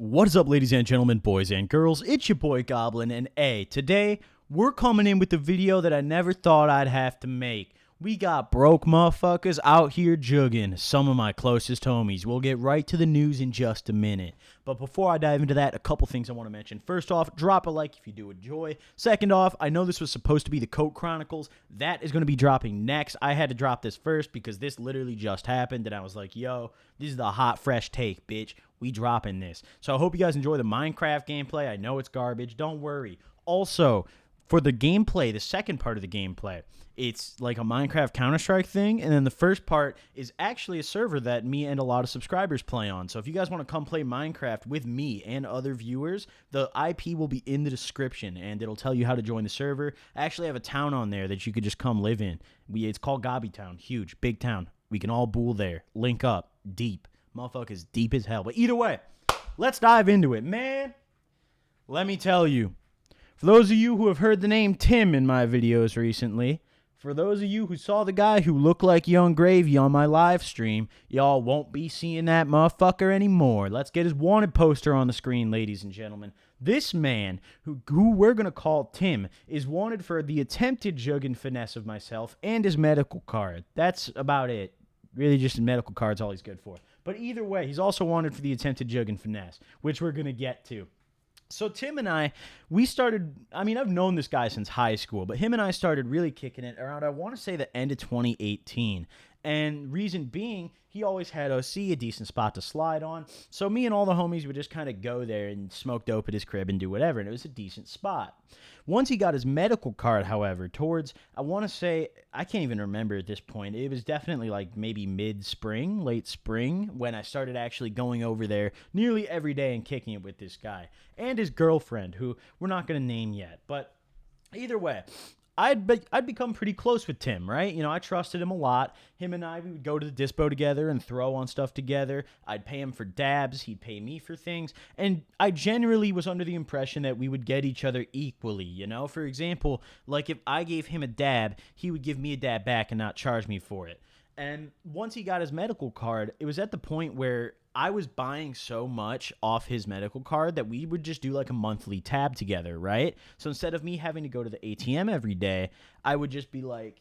What is up, ladies and gentlemen, boys and girls? It's your boy Goblin, and today we're coming in with the video that I never thought I'd have to make. We got broke motherfuckers out here jugging, some of my closest homies. We'll get right to the news in just a minute. But before I dive into that, a couple things I want to mention. First off, drop a like if you do enjoy. Second off, I know this was supposed to be the Coke Chronicles. That is going to be dropping next. I had to drop this first because this literally just happened, and I was like, yo, this is the hot, fresh take, bitch. We dropping this. So I hope you guys enjoy the Minecraft gameplay. I know it's garbage. Don't worry. Also, for the gameplay, the second part of the gameplay, it's like a Minecraft Counter-Strike thing, and then the first part is actually a server that me and a lot of subscribers play on. So if you guys want to come play Minecraft with me and other viewers, the IP will be in the description, and it'll tell you how to join the server. I actually have a town on there that you could just come live in. It's called Goblin Town. Huge, big town. We can all bool there. Link up. Deep. Motherfuckers deep as hell. But either way, let's dive into it. Man, let me tell you. For those of you who have heard the name Tim in my videos recently, for those of you who saw the guy who looked like Young Gravy on my live stream, y'all won't be seeing that motherfucker anymore. Let's get his wanted poster on the screen, ladies and gentlemen. This man, who we're going to call Tim, is wanted for the attempted jug and finesse of myself and his medical card. That's about it. Really, just a medical card's all he's good for. But either way, he's also wanted for the attempted jug and finesse, which we're going to get to. So Tim and I, we started, I've known this guy since high school, but him and I started really kicking it around, I want to say, the end of 2018. And reason being, he always had OC, a decent spot to slide on. So me and all the homies would just kind of go there and smoke dope at his crib and do whatever, and it was a decent spot. Once he got his medical card, however, towards, I want to say, I can't even remember at this point. It was definitely like maybe mid-spring, late spring, when I started actually going over there nearly every day and kicking it with this guy. And his girlfriend, who we're not going to name yet. But either way, I'd become pretty close with Tim, right? You know, I trusted him a lot. Him and I, we would go to the dispo together and throw on stuff together. I'd pay him for dabs. He'd pay me for things. And I generally was under the impression that we would get each other equally, you know? For example, like if I gave him a dab, he would give me a dab back and not charge me for it. And once he got his medical card, it was at the point where I was buying so much off his medical card that we would just do like a monthly tab together, right? So instead of me having to go to the ATM every day, I would just be like,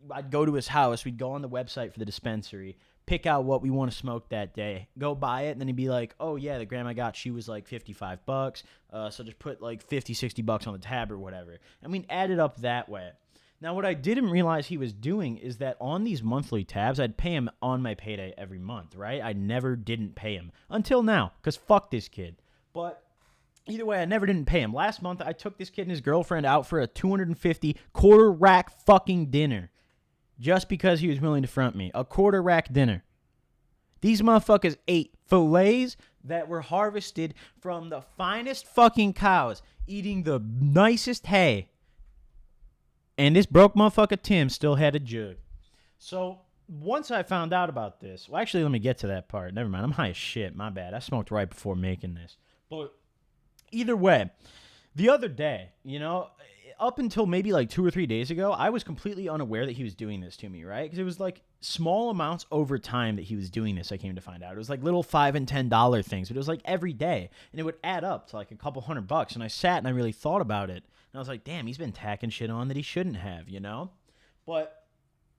I'd go to his house, we'd go on the website for the dispensary, pick out what we want to smoke that day, go buy it, and then he'd be like, oh yeah, the gram I got, she was like $55, so just put like $50-$60 on the tab or whatever. And we'd add it up that way. Now, what I didn't realize he was doing is that on these monthly tabs, I'd pay him on my payday every month, right? I never didn't pay him until now, because fuck this kid. But either way, I never didn't pay him. Last month, I took this kid and his girlfriend out for a $250 quarter rack fucking dinner just because he was willing to front me. A quarter rack dinner. These motherfuckers ate fillets that were harvested from the finest fucking cows, eating the nicest hay. And this broke motherfucker Tim still had a jug. So once I found out about this, well, actually, let me get to that part. Never mind. I'm high as shit. My bad. I smoked right before making this. But either way, the other day, you know, up until maybe like 2 or 3 days ago, I was completely unaware that he was doing this to me, right? Because it was like small amounts over time that he was doing this, I came to find out. It was like little $5 and $10 things, but it was like every day. And it would add up to like a couple $100. And I sat and I really thought about it. And I was like, damn, he's been tacking shit on that he shouldn't have, you know? But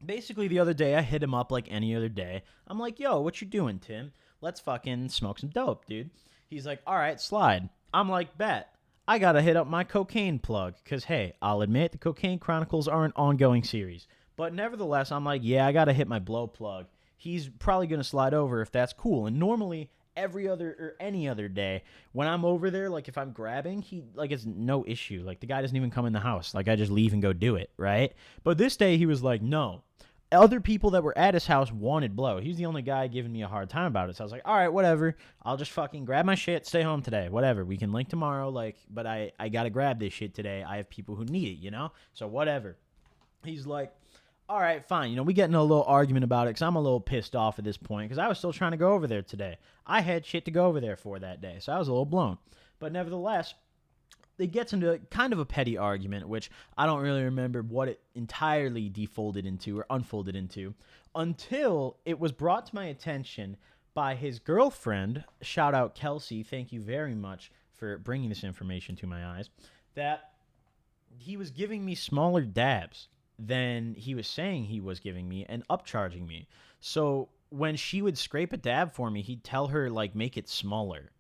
basically the other day, I hit him up like any other day. I'm like, yo, what you doing, Tim? Let's fucking smoke some dope, dude. He's like, all right, slide. I'm like, bet. I got to hit up my cocaine plug because, hey, I'll admit the Cocaine Chronicles are an ongoing series. But nevertheless, I'm like, yeah, I got to hit my blow plug. He's probably going to slide over if that's cool. And normally every other or any other day when I'm over there, like if I'm grabbing, he like it's no issue. Like the guy doesn't even come in the house. Like I just leave and go do it, right? But this day he was like, no. Other people that were at his house wanted blow. He was the only guy giving me a hard time about it. So I was like, all right, whatever. I'll just fucking grab my shit, stay home today. Whatever. We can link tomorrow. Like, but I got to grab this shit today. I have people who need it, you know? So whatever. He's like, all right, fine. You know, we get in a little argument about it because I'm a little pissed off at this point because I was still trying to go over there today. I had shit to go over there for that day. So I was a little blown. But nevertheless, it gets into kind of a petty argument, which I don't really remember what it entirely defolded into or unfolded into until it was brought to my attention by his girlfriend. Shout out Kelsey. Thank you very much for bringing this information to my eyes. That he was giving me smaller dabs than he was saying he was giving me and upcharging me. So when she would scrape a dab for me, he'd tell her, like, make it smaller,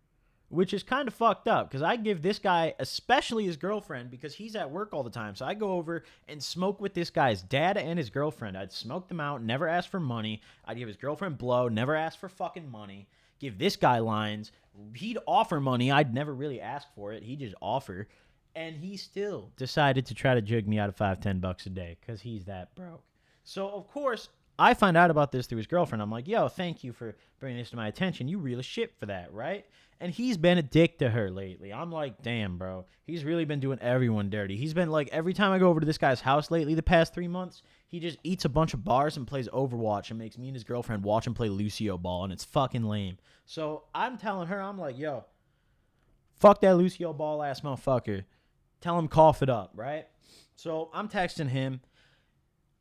which is kind of fucked up because I give this guy, especially his girlfriend, because he's at work all the time. So I go over and smoke with this guy's dad and his girlfriend. I'd smoke them out, never ask for money. I'd give his girlfriend blow, never ask for fucking money. Give this guy lines. He'd offer money. I'd never really ask for it. He'd just offer. And he still decided to try to jug me out of $5-10 a day because he's that broke. So, of course, I find out about this through his girlfriend. I'm like, yo, thank you for bringing this to my attention. You real as shit for that, right? And he's been a dick to her lately. I'm like, damn, bro. He's really been doing everyone dirty. He's been like, every time I go over to this guy's house lately the past 3 months, he just eats a bunch of bars and plays Overwatch and makes me and his girlfriend watch him play Lucio Ball, and it's fucking lame. So I'm telling her, I'm like, yo, fuck that Lucio Ball ass motherfucker. Tell him cough it up, right? So I'm texting him.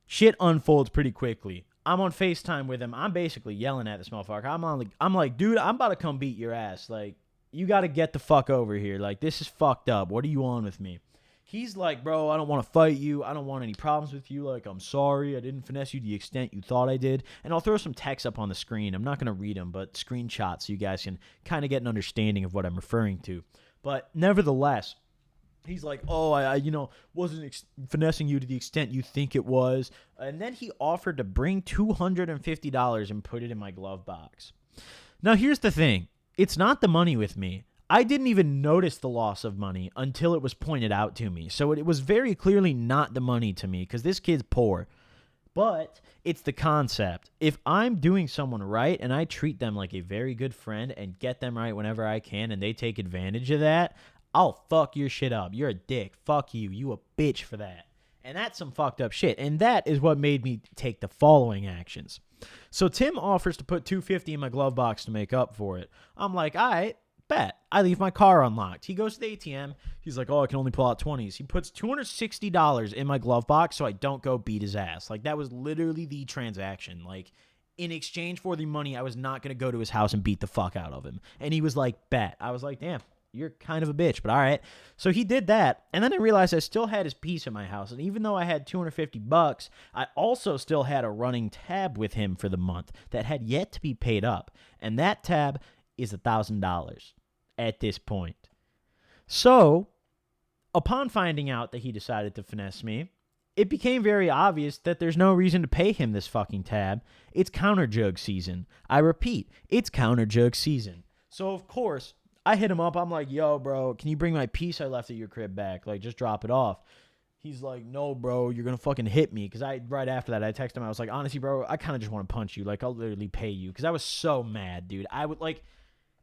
Shit unfolds pretty quickly. I'm on FaceTime with him. I'm basically yelling at this motherfucker. I'm like, dude, I'm about to come beat your ass. Like, you got to get the fuck over here. Like, this is fucked up. What are you on with me? He's like, bro, I don't want to fight you. I don't want any problems with you. Like, I'm sorry. I didn't finesse you to the extent you thought I did. And I'll throw some text up on the screen. I'm not going to read them, but screenshots so you guys can kind of get an understanding of what I'm referring to. But nevertheless, he's like, oh, I wasn't finessing you to the extent you think it was. And then he offered to bring $250 and put it in my glove box. Now, here's the thing. It's not the money with me. I didn't even notice the loss of money until it was pointed out to me. So it was very clearly not the money to me because this kid's poor. But it's the concept. If I'm doing someone right and I treat them like a very good friend and get them right whenever I can and they take advantage of that, I'll fuck your shit up. You're a dick. Fuck you. You a bitch for that. And that's some fucked up shit. And that is what made me take the following actions. So Tim offers to put $250 in my glove box to make up for it. I'm like, all right, bet. I leave my car unlocked. He goes to the ATM. He's like, oh, I can only pull out 20s. He puts $260 in my glove box so I don't go beat his ass. Like, that was literally the transaction. Like, in exchange for the money, I was not going to go to his house and beat the fuck out of him. And he was like, bet. I was like, damn. You're kind of a bitch, but all right. So he did that, and then I realized I still had his piece in my house, and even though I had $250, I also still had a running tab with him for the month that had yet to be paid up, and that tab is $1,000 at this point. So, upon finding out that he decided to finesse me, it became very obvious that there's no reason to pay him this fucking tab. It's counter jug season. I repeat, it's counter jug season. So, of course, I hit him up. I'm like, yo, bro, can you bring my piece I left at your crib back? Like, just drop it off. He's like, no, bro, you're going to fucking hit me. Because right after that, I texted him. I was like, honestly, bro, I kind of just want to punch you. Like, I'll literally pay you. Because I was so mad, dude. I would, like,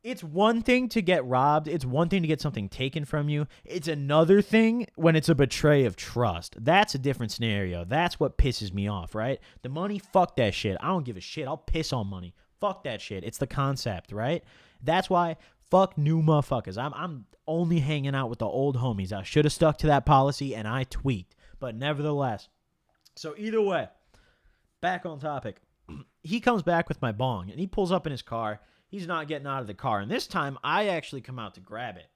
it's one thing to get robbed. It's one thing to get something taken from you. It's another thing when it's a betray of trust. That's a different scenario. That's what pisses me off, right? The money, fuck that shit. I don't give a shit. I'll piss on money. Fuck that shit. It's the concept, right? That's why... fuck new motherfuckers. I'm only hanging out with the old homies. I should have stuck to that policy, and I tweaked. But nevertheless. So either way, back on topic. He comes back with my bong, and he pulls up in his car. He's not getting out of the car. And this time, I actually come out to grab it.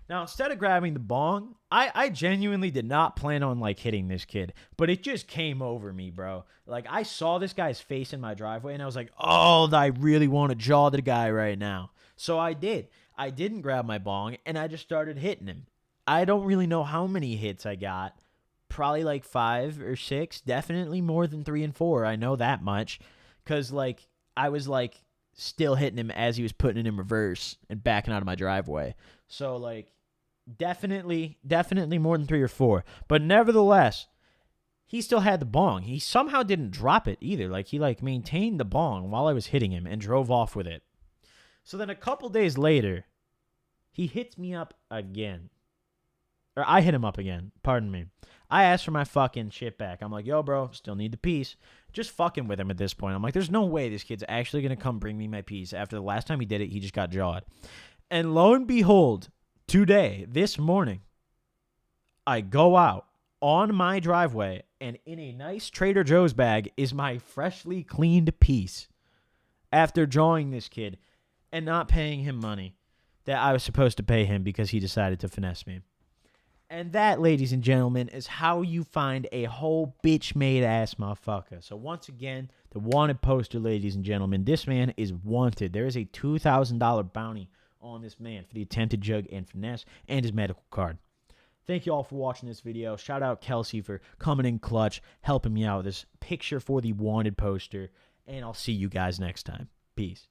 Now, instead of grabbing the bong, I genuinely did not plan on, like, hitting this kid. But it just came over me, bro. Like, I saw this guy's face in my driveway, and I was like, oh, I really want to jaw the guy right now. So I did. I didn't grab my bong, and I just started hitting him. I don't really know how many hits I got. Probably like 5 or 6. Definitely more than 3 and 4. I know that much. Because, like, I was, like, still hitting him as he was putting it in reverse and backing out of my driveway. So, like, definitely more than 3 or 4. But nevertheless, he still had the bong. He somehow didn't drop it either. Like, he, like, maintained the bong while I was hitting him and drove off with it. So then a couple days later, he hits me up again. Or I hit him up again. Pardon me. I asked for my fucking shit back. I'm like, yo, bro, still need the piece. Just fucking with him at this point. I'm like, there's no way this kid's actually going to come bring me my piece. After the last time he did it, he just got jawed. And lo and behold, today, this morning, I go out on my driveway, and in a nice Trader Joe's bag is my freshly cleaned piece. after drawing this kid and not paying him money that I was supposed to pay him because he decided to finesse me. And that, ladies and gentlemen, is how you find a whole bitch-made ass motherfucker. So once again, the wanted poster, ladies and gentlemen, this man is wanted. There is a $2,000 bounty on this man for the attempted jug and finesse and his medical card. Thank you all for watching this video. Shout out Kelsey for coming in clutch, helping me out with this picture for the wanted poster. And I'll see you guys next time. Peace.